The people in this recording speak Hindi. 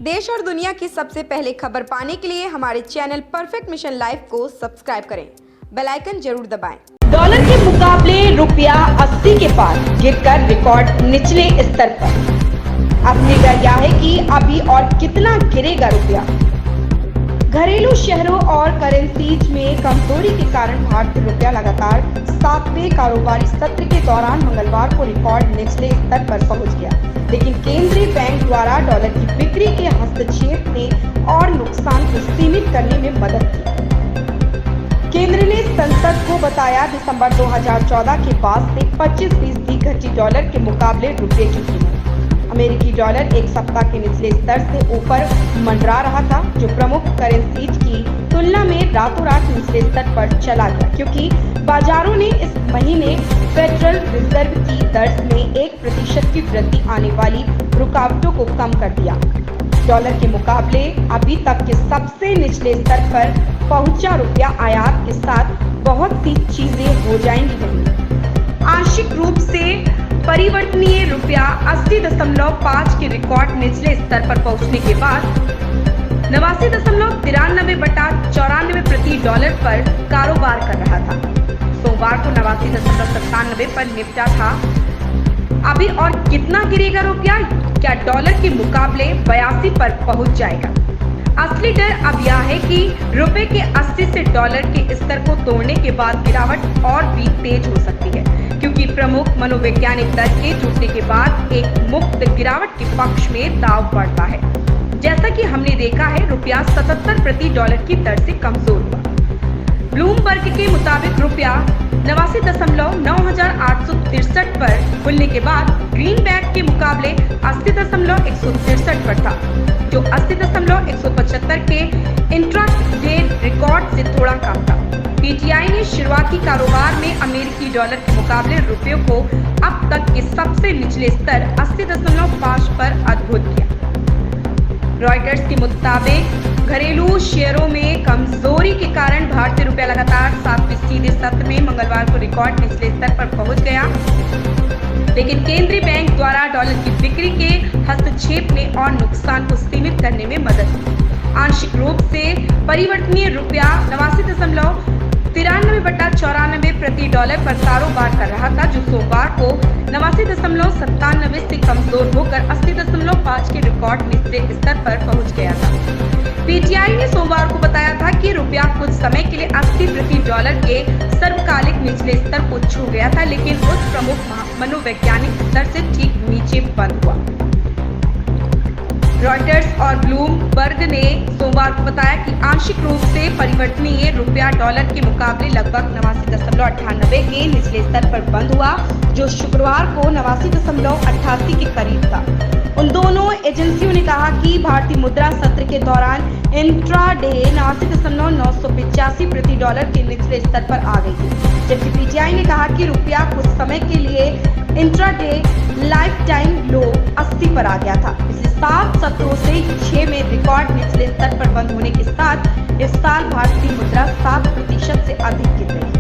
देश और दुनिया की सबसे पहले खबर पाने के लिए हमारे चैनल परफेक्ट मिशन लाइव को सब्सक्राइब करें, बेल आइकन जरूर दबाएं। डॉलर के मुकाबले रुपया 80 के पार गिरकर रिकॉर्ड निचले स्तर पर। अब निगरानी है कि अभी और कितना गिरेगा रुपया। घरेलू शहरों और करेंसीज में कमजोरी के कारण भारतीय रुपया लगातार 7वें कारोबारी सत्र के दौरान मंगलवार को रिकॉर्ड निचले स्तर पर पहुंच गया, लेकिन केंद्रीय बैंक द्वारा डॉलर की बिक्री के हस्तक्षेप ने और नुकसान को सीमित करने में मदद की। केंद्र ने संसद को बताया दिसंबर 2014 के बाद से 25% घटी डॉलर के मुकाबले रुपये की कीमत। अमेरिकी डॉलर एक सप्ताह के निचले स्तर से ऊपर मंडरा रहा था, जो प्रमुख करेंसीज की तुलना में रातों रात निचले स्तर पर चला गया, क्योंकि बाजारों ने इस महीने फेडरल रिजर्व की दर में 1% की वृद्धि आने वाली रुकावटों को कम कर दिया। डॉलर के मुकाबले अभी तक के सबसे निचले स्तर पर पहुंचा रुपया आयात के साथ बहुत सी चीजें हो जाएंगी नहीं। आंशिक रूप से परिवर्तनीय रुपया 80.5 के रिकॉर्ड निचले स्तर पर पहुंचने के बाद 89.93/94 प्रति डॉलर पर कारोबार कर रहा था। सोमवार को 89.97 पर निपटा था। अभी और कितना गिरेगा रुपया? क्या डॉलर के मुकाबले 82 पर पहुंच जाएगा? असली डर अब यह है कि रुपए के 80 से डॉलर के स्तर को तोड़ने के बाद गिरावट और भी तेज हो सकती है, क्योंकि प्रमुख मनोवैज्ञानिक दर के टूटने के बाद एक मुक्त गिरावट के पक्ष में दांव बढ़ता है। जैसा कि हमने देखा है, रुपया 77 प्रति डॉलर की दर से कमजोर हुआ। ब्लूमबर्ग के मुताबिक रुपया 89,9863 पर खुलने के बाद ग्रीनबैक के मुकाबले 80,163 पर था, जो 80,175 के इंट्राडे रिकॉर्ड से थोड़ा कम था। पीटीआई ने शुरुआती कारोबार में अमेरिकी डॉलर के मुकाबले रुपये को अब तक के सबसे निचले स्तर 80.5 पर अद्भुत किया। रॉयटर्स के मुताबिक घरेलू शेयरों में कमजोरी के कारण भारतीय रुपया लगातार 7वें सीधे सत्र में मंगलवार को रिकॉर्ड निचले स्तर पर पहुंच गया, लेकिन केंद्रीय बैंक द्वारा डॉलर की बिक्री के हस्तक्षेप ने और नुकसान को सीमित करने में मदद की। आंशिक रूप से परिवर्तनीय रुपया 89.94 प्रति डॉलर पर कारोबार कर रहा था, जो सोमवार को 89.97 से कमजोर होकर 80.5 के रिकॉर्ड निचले स्तर पर पहुंच गया था। पीटीआई ने सोमवार को बताया था कि रुपया कुछ समय के लिए 80 प्रति डॉलर के सर्वकालिक निचले स्तर को छू गया था, लेकिन उस प्रमुख मनोवैज्ञानिक स्तर से ठीक नीचे बंद हुआ। रॉयटर्स और ब्लूमबर्ग ने सोमवार को बताया कि आंशिक रूप से परिवर्तनीय रुपया डॉलर के मुकाबले लगभग 89.98 के निचले स्तर पर बंद हुआ, जो शुक्रवार को 89.88 के करीब था। उन दोनों एजेंसियों ने कहा कि भारतीय मुद्रा सत्र के दौरान इंट्राडे 89.985 प्रति डॉलर के निचले स्तर पर आ गई थी, जबकि पीटीआई ने कहा कि रुपया कुछ समय के लिए इंट्राडे लाइफ टाइम लो 80 पर आ गया था। पिछले 7 सत्रों से 6 में रिकॉर्ड निचले स्तर पर बंद होने के साथ इस साल भारतीय मुद्रा 7% से अधिक गिर गई।